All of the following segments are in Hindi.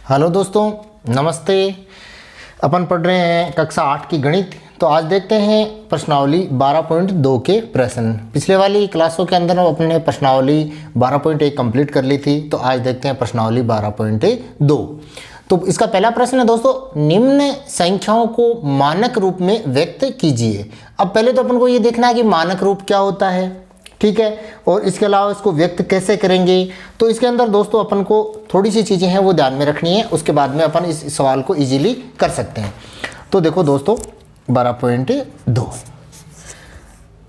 हेलो दोस्तों, नमस्ते। अपन पढ़ रहे हैं कक्षा 8 की गणित। तो आज देखते हैं प्रश्नावली 12.2 के प्रश्न। पिछले वाली क्लासों के अंदर अपने प्रश्नावली 12.1 कंप्लीट कर ली थी, तो आज देखते हैं प्रश्नावली 12.2। तो इसका पहला प्रश्न है दोस्तों, निम्न संख्याओं को मानक रूप में व्यक्त कीजिए। अब पहले तो अपन को ये देखना है कि मानक रूप क्या होता है, ठीक है, और इसके अलावा इसको व्यक्त कैसे करेंगे। तो इसके अंदर दोस्तों अपन को थोड़ी सी चीज़ें हैं वो ध्यान में रखनी है, उसके बाद में अपन इस सवाल को इजीली कर सकते हैं। तो देखो दोस्तों 12.2,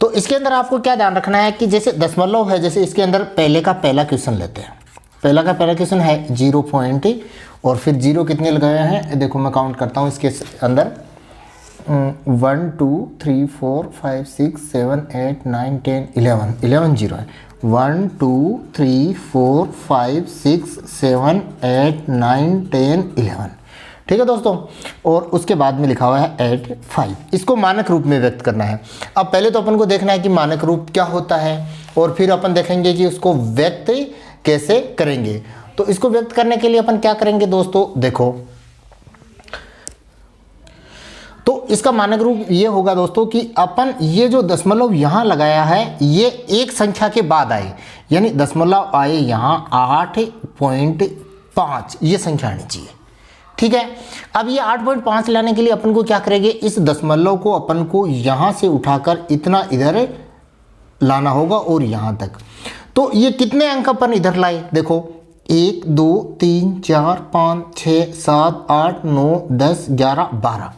तो इसके अंदर आपको क्या ध्यान रखना है कि जैसे दशमलव है, जैसे इसके अंदर पहले का पहला क्वेश्चन लेते हैं। पहला का पहला क्वेश्चन है 0 पॉइंट और फिर 0 कितने लगाए हैं, देखो मैं काउंट करता हूँ इसके अंदर 1 2 3 4 5 6 7 8 9 10 11 जीरो है। 1 2 3 4 5 6 7 8 9 10 11, ठीक है दोस्तों। और उसके बाद में लिखा हुआ है 8 5। इसको मानक रूप में व्यक्त करना है। अब पहले तो अपन को देखना है कि मानक रूप क्या होता है, और फिर अपन देखेंगे कि उसको व्यक्त कैसे करेंगे। तो इसको व्यक्त करने के लिए अपन क्या करेंगे दोस्तों, देखो तो इसका मानक रूप ये होगा दोस्तों कि अपन ये जो दशमलव यहाँ लगाया है ये एक संख्या के बाद आए, यानी दशमलव आए यहाँ 8.5, ये संख्या आनी चाहिए, ठीक है। अब ये 8.5 लाने के लिए अपन को क्या करेंगे, इस दशमलव को अपन को यहाँ से उठाकर इतना इधर लाना होगा और यहाँ तक। तो ये कितने अंक अपन इधर लाए, देखो 1 2 3 4 5 6 7 8 9 10 11 12।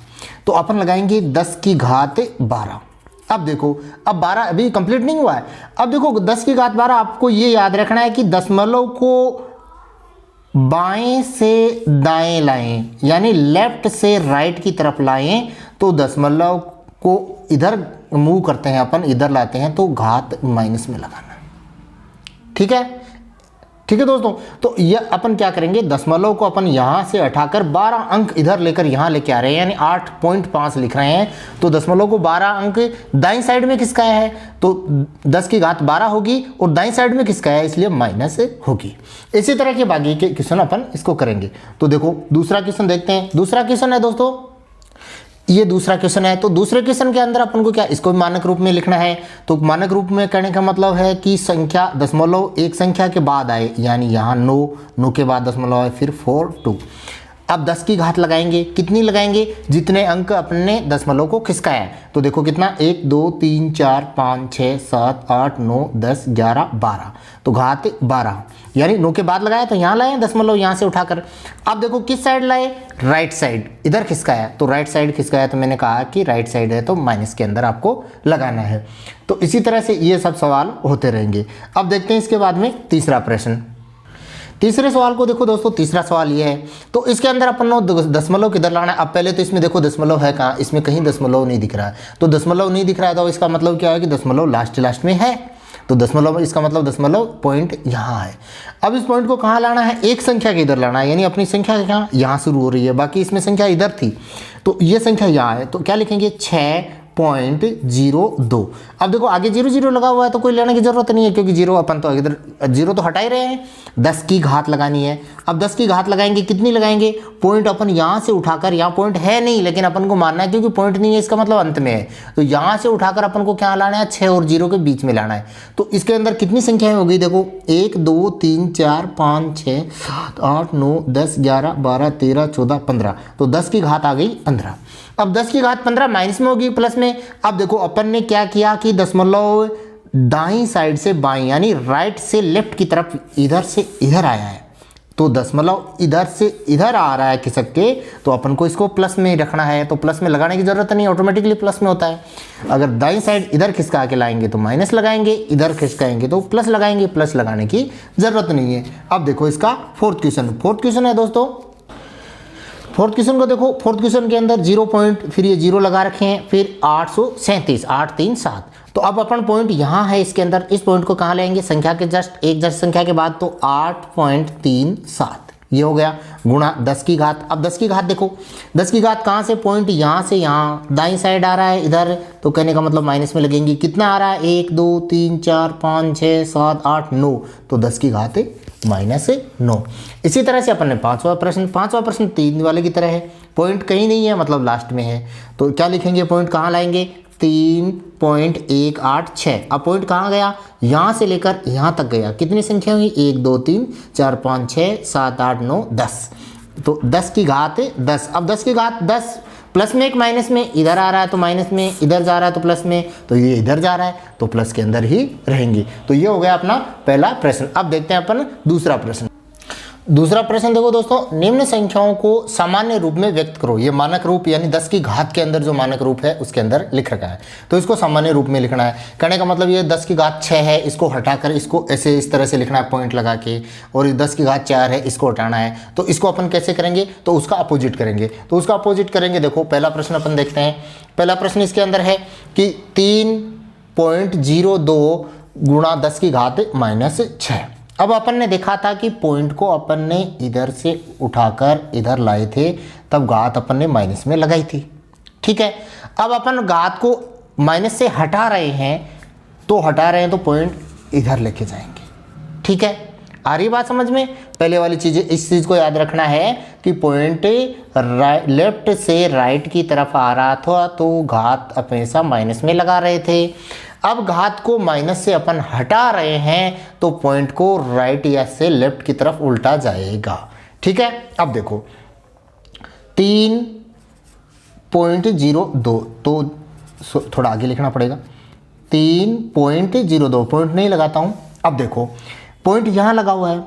तो अपन लगाएंगे 10 की घात 12। अब देखो, अब 12 अभी कंप्लीट नहीं हुआ है। अब देखो 10 की घात 12, आपको ये याद रखना है कि दशमलव को बाएं से दाएं लाएं, यानी लेफ्ट से राइट की तरफ लाएं। तो दशमलव को इधर मूव करते हैं अपन, इधर लाते हैं, तो घात माइनस में लगाना, ठीक है, ठीक है दोस्तों। तो ये अपन क्या करेंगे, दशमलव को अपन यहाँ से हटाकर 12 अंक इधर लेकर यहाँ लेके आ रहे हैं, यानी 8.5 लिख रहे हैं। तो दशमलव को 12 अंक दाईं साइड में किसका है, तो 10 की घात 12 होगी, और दाईं साइड में किसका है, इसलिए माइनस होगी। इसी तरह के बाकी के क्वेश्चन अपन इसको करेंगे। तो देखो दूसरा क्वेश्चन देखते हैं। दूसरा क्वेश्चन है दोस्तों, ये दूसरा क्वेश्चन है। तो दूसरे क्वेश्चन के अंदर अपन को क्या, इसको मानक रूप में लिखना है। तो मानक रूप में करने का मतलब है कि संख्या दशमलव एक संख्या के बाद आए, यानी यहाँ 9 के बाद दशमलव आए, फिर 4 2। अब 10 की घात लगाएंगे, कितनी लगाएंगे, जितने अंक अपने दशमलव को खिसकाया है। तो देखो कितना, 1 2 3 4 5 6 7 8 9 10 11 12। तो घात 12, यानी 9 के बाद लगाया तो यहाँ लाए दशमलव यहाँ से उठाकर। अब देखो किस साइड लाए, राइट साइड, इधर खिसकाया। तो राइट साइड खिसकाया, तो मैंने कहा कि राइट साइड है तो माइनस के अंदर आपको लगाना है। तो इसी तरह से ये सब सवाल होते रहेंगे। अब देखते हैं इसके बाद में तीसरा प्रश्न। तीसरे सवाल को देखो दोस्तों, तीसरा सवाल ये है। तो इसके अंदर अपन दशमलव किधर लाना है। अब पहले तो इसमें देखो दशमलव है कहाँ, इसमें कहीं दशमलव नहीं दिख रहा है। तो दशमलव नहीं दिख रहा है, तो इसका मतलब क्या है कि दशमलव लास्ट में है। तो दशमलव, इसका मतलब दशमलव पॉइंट यहाँ है। अब इस पॉइंट को कहाँ लाना है, एक संख्या के इधर लाना है, यानी अपनी संख्या कहाँ, यहाँ शुरू हो रही है, बाकी इसमें संख्या इधर थी, तो ये संख्या यहाँ है। तो क्या लिखेंगे, 6.02। अब देखो आगे 0 0 लगा हुआ है, तो कोई लेने की जरूरत नहीं है, क्योंकि 0 अपन तो इधर 0 तो हटा ही रहे हैं। 10 की घात लगानी है। अब 10 की घात लगाएंगे, कितनी लगाएंगे, पॉइंट अपन यहाँ से उठाकर, यहाँ पॉइंट है नहीं लेकिन अपन को मानना है, क्योंकि पॉइंट नहीं है इसका मतलब अंत में है। तो यहाँ से उठाकर अपन को क्या लाना है, 6 और 0 के बीच में लाना है। तो इसके अंदर कितनी संख्याएं हो गई, देखो 1 2 3 4 5 6 7 8 9 10 11 12 13 14 15। तो 10 की घात आ गई 15। अब 10 की घात 15 माइनस में होगी, प्लस में। अब देखो अपन ने क्या किया कि दशमलव दाईं साइड से बाईं, यानी राइट से लेफ्ट की तरफ, इधर से इधर आया है। तो दशमलव इधर से इधर आ रहा है खिसक के, तो अपन को इसको प्लस में रखना है। तो प्लस में लगाने की जरूरत नहीं, ऑटोमेटिकली प्लस में होता है। अगर दाईं साइड इधर खिसका के लाएंगे तो माइनस लगाएंगे, इधर खिसकाएंगे तो प्लस लगाएंगे, प्लस लगाने की जरूरत नहीं है। अब देखो इसका फोर्थ क्वेश्चन है दोस्तों। फोर्थ क्वेश्चन को देखो, फोर्थ क्वेश्चन के अंदर 0 पॉइंट, फिर ये 0 लगा रखे हैं, फिर 837 8 3 7। तो अब अपन पॉइंट यहाँ है इसके अंदर, इस पॉइंट को कहाँ लेंगे, संख्या के जस्ट संख्या के बाद, तो 8.37। ये हो गया गुणा 10 की घात। अब 10 की घात देखो, 10 की घात कहाँ से, पॉइंट यहाँ से यहाँ दाईं साइड आ रहा है इधर, तो कहने का मतलब माइनस में लगेंगी। कितना आ रहा है, 1 2 3 4 5 6 7 8 9, तो 10 की घात -9। इसी तरह से अपन ने पांचवा प्रश्न 3 वाले की तरह है, पॉइंट कहीं नहीं है मतलब लास्ट में है, तो क्या लिखेंगे, पॉइंट कहाँ लाएंगे, 3.186। अब पॉइंट कहाँ गया, यहाँ से लेकर यहाँ तक गया, कितनी संख्या हुई, 1 2 3 4 5 6 7 8 9 10, तो 10 की घात 10। अब 10 की घात 10 प्लस में एक माइनस में, इधर आ रहा है तो माइनस में, इधर जा रहा है तो प्लस में, तो ये इधर जा रहा है तो प्लस के अंदर ही रहेंगी। तो ये हो गया अपना पहला प्रश्न। अब देखते हैं अपन दूसरा प्रश्न। दूसरा प्रश्न देखो दोस्तों, निम्न संख्याओं को सामान्य रूप में व्यक्त करो। ये मानक रूप यानी 10 की घात के अंदर जो मानक रूप है उसके अंदर लिख रखा है, तो इसको सामान्य रूप में लिखना है। कहने का मतलब ये 10 की घात 6 है, इसको हटाकर इसको ऐसे इस तरह से लिखना है पॉइंट लगा के, और ये 10 की घात 4 है, इसको हटाना है। तो इसको अपन कैसे करेंगे, तो उसका अपोजिट करेंगे। तो उसका अपोजिट करेंगे, देखो पहला प्रश्न अपन देखते हैं। पहला प्रश्न इसके अंदर है कि 3.02 गुणा 10 की घात -6। अब अपन ने देखा था कि पॉइंट को अपन ने इधर से उठाकर इधर लाए थे, तब घात अपन ने माइनस में लगाई थी, ठीक है। अब अपन घात को माइनस से हटा रहे हैं, तो पॉइंट इधर लेके जाएंगे, ठीक है। आ रही बात समझ में, पहले वाली चीजें, इस चीज को याद रखना है कि पॉइंट लेफ्ट से राइट की तरफ आ रहा था तो घात हमेशा माइनस में लगा रहे थे। अब घात को माइनस से अपन हटा रहे हैं तो पॉइंट को राइट या से लेफ्ट की तरफ उल्टा जाएगा, ठीक है। अब देखो 3.02, तो थोड़ा आगे लिखना पड़ेगा, 3.02, पॉइंट नहीं लगाता हूं। अब देखो पॉइंट यहां लगा हुआ है,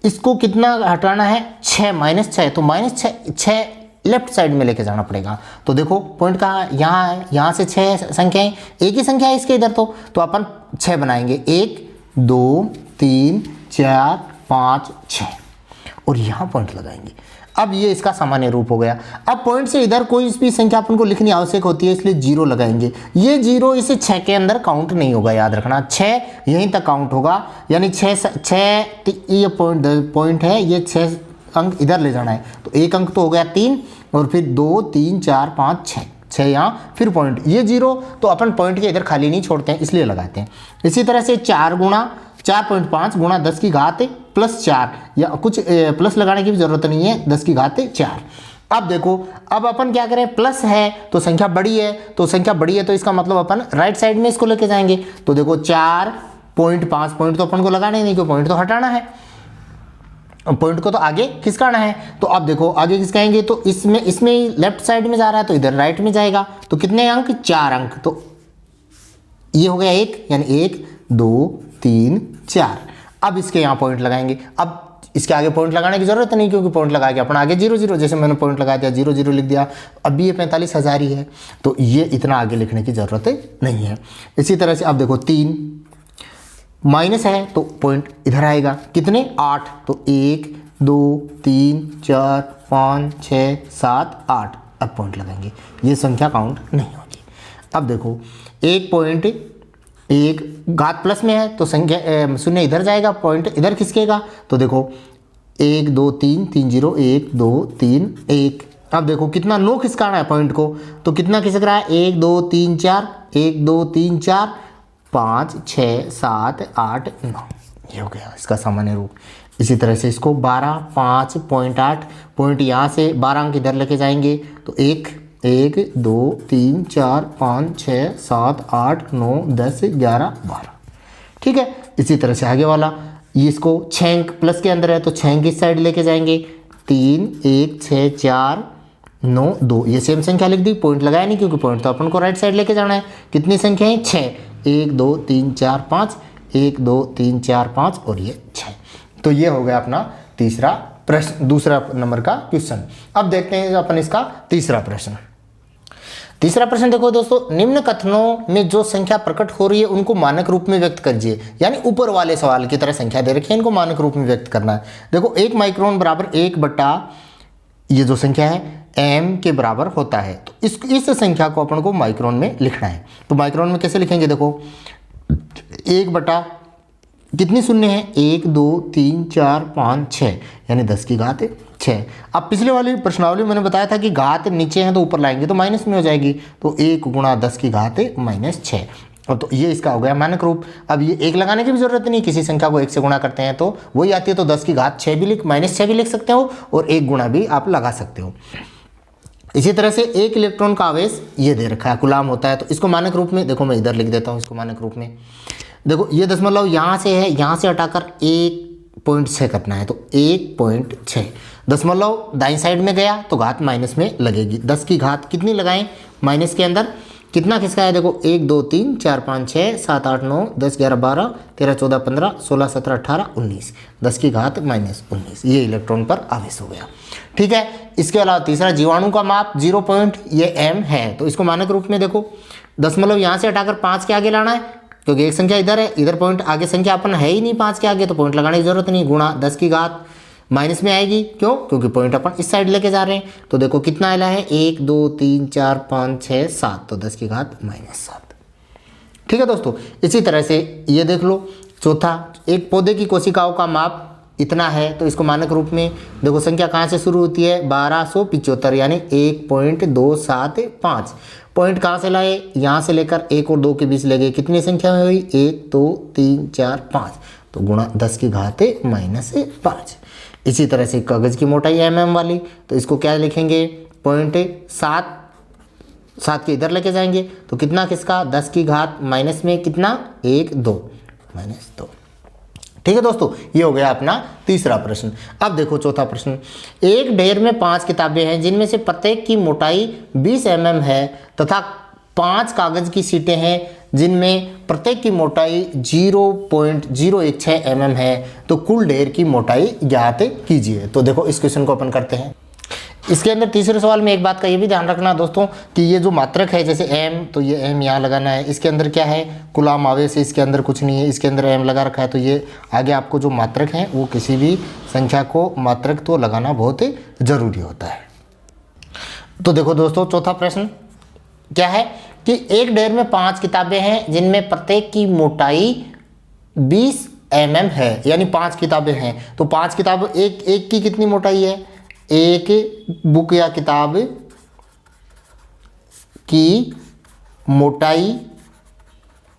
इसको कितना हटाना है, 6 -6, तो -6 लेफ्ट साइड में लेके जाना पड़ेगा। तो देखो पॉइंट कहाँ, यहाँ है, यहाँ से 6 संख्याएं, एक ही संख्या है इसके इधर, तो अपन 6 बनाएंगे, 1 2 3 4 5 6, और यहाँ पॉइंट लगाएंगे। अब ये इसका सामान्य रूप हो गया। अब पॉइंट से इधर कोई भी संख्या अपन को लिखनी आवश्यक होती है, इसलिए 0 लगाएंगे। ये 0 इसे 6 के अंदर काउंट नहीं होगा, याद रखना, 6 यहीं तक काउंट होगा, यानी 6 ये पॉइंट है, ये 6 अंक इधर ले जाना है, तो एक अंक तो हो गया 3, और फिर 2 3 4 5 6 यहाँ, फिर पॉइंट, ये 0, तो अपन पॉइंट के इधर खाली नहीं छोड़ते हैं इसलिए लगाते हैं। इसी तरह से 4.5 गुणा 10 की घात +4, या कुछ प्लस लगाने की भी जरूरत नहीं है, 10 की घात 4। अब देखो, अब अपन क्या करें, प्लस है तो संख्या बड़ी है, तो इसका मतलब अपन राइट साइड में इसको लेके जाएंगे। तो देखो 4.5, पॉइंट तो अपन को लगाना ही नहीं, क्योंकि पॉइंट तो हटाना है, पॉइंट को तो आगे खिसकाना है। तो अब देखो आगे खिसकाएंगे तो इसमें ही लेफ्ट साइड में जा रहा है, तो इधर राइट में जाएगा, तो कितने अंक, 4 अंक, तो ये हो गया 1, यानी 1 2 3 4। अब इसके यहाँ पॉइंट लगाएंगे। अब इसके आगे पॉइंट लगाने की जरूरत नहीं, क्योंकि पॉइंट लगा के अपना आगे 0 0, जैसे मैंने पॉइंट लगा दिया 0 0 लिख दिया। अब भी ये 45,000 ही है, तो ये इतना आगे लिखने की जरूरत नहीं है। इसी तरह से अब देखो 3 माइनस है तो पॉइंट इधर आएगा, कितने, 8, तो 1 2 3 4 5 6 7 8, अब पॉइंट लगाएंगे, ये संख्या काउंट नहीं होगी। अब देखो 1.1 घात प्लस में है तो संख्या शून्य इधर जाएगा, पॉइंट इधर खिसकेगा, तो देखो 1 2 3 3 0 1 2 3 1। अब देखो कितना 9 खिसकाना है पॉइंट को, तो कितना खिसक रहा है, 1 2 3 4 1 2 3 4 5 6 7 8 9, ये हो गया इसका सामान्य रूप। इसी तरह से इसको 12 5.8, पॉइंट यहाँ से 12 अंक इधर लेके जाएंगे, तो 1 2 3 4 5 6 7 8 9 10 11 12, ठीक है। इसी तरह से आगे वाला, ये इसको 6 अंक प्लस के अंदर है, तो 6 अंक इस साइड लेके जाएंगे, 3 1 6 4 9 2, ये सेम संख्या लिख दी, पॉइंट लगाया नहीं क्योंकि पॉइंट तो अपन को राइट साइड लेके जाना है। कितनी संख्या है, 6, 1 2 3 4 5 1 2 3 4 5, और ये 6। तो ये हो गया अपना तीसरा प्रश्न, दूसरा नंबर का क्वेश्चन। अब देखते हैं अपन इसका तीसरा प्रश्न। तीसरा प्रश्न देखो दोस्तों, निम्न कथनों में जो संख्या प्रकट हो रही है उनको मानक रूप में व्यक्त कीजिए, यानी ऊपर वाले सवाल की तरह संख्या दे रखी है, इनको मानक रूप में व्यक्त करना है। देखो 1 माइक्रोन बराबर 1 बटा ये जो संख्या है m के बराबर होता है, तो इस संख्या को अपन को माइक्रोन में लिखना है। तो माइक्रोन में कैसे लिखेंगे, देखो 1 बटा कितनी शून्य है, 1 2 3 4 5 6, यानी 10 की घात 6। अब पिछले वाली प्रश्नावली मैंने बताया था कि घात नीचे है तो ऊपर लाएंगे तो माइनस में हो जाएगी, तो 1 गुणा 10 की घात -6। और तो ये इसका हो गया मानक रूप। अब ये 1 लगाने की भी जरूरत नहीं, किसी संख्या को 1 से गुणा करते हैं तो वही आती है, तो 10 की घात -6 भी लिख सकते हो और 1 गुणा भी आप लगा सकते हो। इसी तरह से 1 इलेक्ट्रॉन का आवेश ये दे रखा है, कूलाम होता है, तो इसको मानक रूप में देखो मैं इधर लिख देता हूँ इसको मानक रूप में। देखो ये दशमलव यहाँ से है, यहाँ से हटाकर 1.6 करना है, तो 1.6 दशमलव दाईं साइड में गया तो घात माइनस में लगेगी। 10 की घात कितनी लगाएं माइनस के अंदर, कितना किसका है, देखो 1 2 3 4 5 6 7 8 9 10 11 12 13 14 15 16 17 18 19, 10 की घात -19, ये इलेक्ट्रॉन पर आवेश हो गया। ठीक है, इसके अलावा तीसरा जीवाणु का माप 0 पॉइंट, ये m है, तो इसको मानक रूप में देखो दशमलव यहाँ से हटाकर 5 के आगे लाना है, क्योंकि एक संख्या इधर है, इधर पॉइंट आगे संख्या अपन है ही नहीं 5 के आगे, तो पॉइंट लगाने की जरूरत नहीं, गुणा 10 की घात माइनस में आएगी, क्यों, क्योंकि पॉइंट अपन इस साइड लेके जा रहे हैं। तो देखो कितना आया है, 1 2 3 4 5 6 7, तो 10 की घात -7। ठीक है दोस्तों, इसी तरह से ये देख लो चौथा, एक पौधे की कोशिकाओं का माप इतना है, तो इसको मानक रूप में देखो संख्या कहाँ से शुरू होती है, 1275, यानी 1.275। पॉइंट कहाँ से लाए, यहाँ से लेकर 1 और 2 के बीच ले गए, कितनी संख्या में हुई, 1 2 3 4 5, तो गुणा 10 की घात -5। इसी तरह से कागज़ की मोटाई mm वाली, तो इसको क्या लिखेंगे, पॉइंट 7 के इधर लेके जाएंगे, तो कितना किसका, 10 की घात माइनस में कितना, 1 2 -2। ठीक है दोस्तों, ये हो गया अपना तीसरा प्रश्न। अब देखो चौथा प्रश्न, एक ढेर में 5 किताबें हैं जिनमें से प्रत्येक की मोटाई 20 mm है तथा 5 कागज की सीटें हैं जिनमें प्रत्येक की मोटाई 0.016 mm है, तो कुल ढेर की मोटाई ज्ञात कीजिए। तो देखो इस क्वेश्चन को अपन करते हैं। इसके अंदर तीसरे सवाल में एक बात का ये भी ध्यान रखना दोस्तों कि ये जो मात्रक है, जैसे m, तो ये m यहाँ लगाना है, इसके अंदर क्या है, कूलाम आवेश है, इसके अंदर कुछ नहीं है, इसके अंदर m लगा रखा है, तो ये आगे आपको जो मात्रक है वो किसी भी संख्या को मात्रक तो लगाना बहुत ज़रूरी होता है। तो देखो दोस्तों चौथा प्रश्न क्या है कि एक ढेर में 5 किताबें हैं जिनमें प्रत्येक की मोटाई 20 mm है, यानी 5 किताबें हैं, तो 5 किताब एक की कितनी मोटाई है, एक बुक या किताब की मोटाई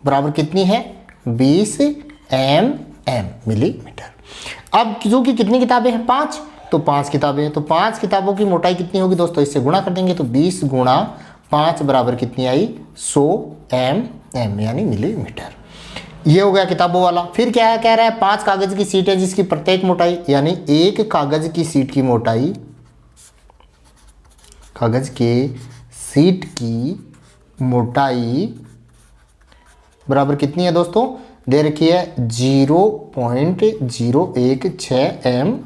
बराबर कितनी है, 20 mm मिलीमीटर। अब जो कि कितनी किताबें हैं, 5, तो 5 किताबें हैं, तो 5 किताबों की मोटाई कितनी होगी दोस्तों, इससे गुणा कर देंगे, तो 20 गुणा 5 बराबर कितनी आई, 100 mm यानी मिलीमीटर। ये हो गया किताबों वाला। फिर क्या है, कह रहा है 5 कागज की सीट है जिसकी प्रत्येक मोटाई, यानी एक कागज की सीट की मोटाई, कागज के सीट की मोटाई बराबर कितनी है दोस्तों, दे रखी है 0.016 mm।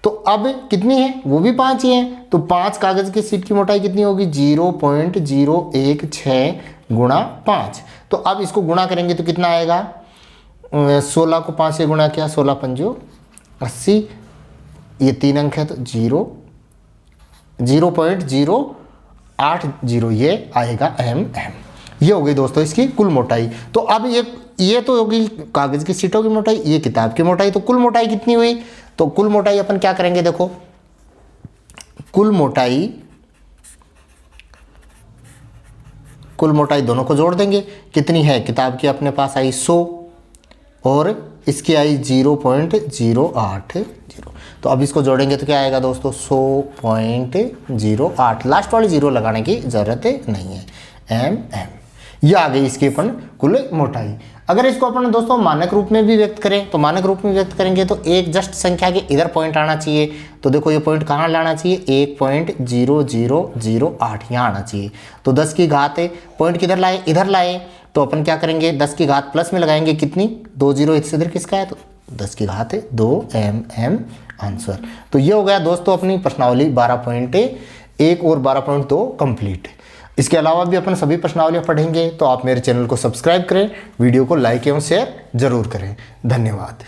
तो अब कितनी है, वो भी 5 ही है, तो 5 कागज की सीट की मोटाई कितनी होगी, 0.016 गुणा 5। तो अब इसको गुणा करेंगे तो कितना आएगा, 16 को 5 से गुणा किया, 16 पंजो 80, ये 3 अंक है तो 0.080 ये आएगा mm। ये हो गई दोस्तों इसकी कुल मोटाई। तो अब ये तो होगी कागज की सीटों की मोटाई, ये किताब की मोटाई, तो कुल मोटाई कितनी हुई, तो कुल मोटाई अपन क्या करेंगे, देखो कुल मोटाई दोनों को जोड़ देंगे, कितनी है, किताब की अपने पास आई 100 और इसकी आई 0.080, तो अब इसको जोड़ेंगे तो क्या आएगा दोस्तों, 100.08, लास्ट वाली 0 लगाने की ज़रूरत नहीं है, mm। ये आ गई इसकी अपन कुल मोटाई। अगर इसको अपन दोस्तों मानक रूप में भी व्यक्त करें, तो मानक रूप में व्यक्त करेंगे तो एक जस्ट संख्या के इधर पॉइंट आना चाहिए, तो देखो ये पॉइंट कहाँ लाना चाहिए, 1.0008 यहाँ आना चाहिए। तो 10 की घात पॉइंट किधर लाए, इधर लाए, तो अपन क्या करेंगे, 10 की घात प्लस में लगाएंगे, कितनी 2 0 इधर किसका है, तो 10 की घात 2 mm आंसर। तो ये हो गया दोस्तों अपनी प्रश्नावली 12.1 और 12.2 कंप्लीट। इसके अलावा भी अपन सभी प्रश्नावलियाँ पढ़ेंगे, तो आप मेरे चैनल को सब्सक्राइब करें, वीडियो को लाइक एवं शेयर जरूर करें। धन्यवाद।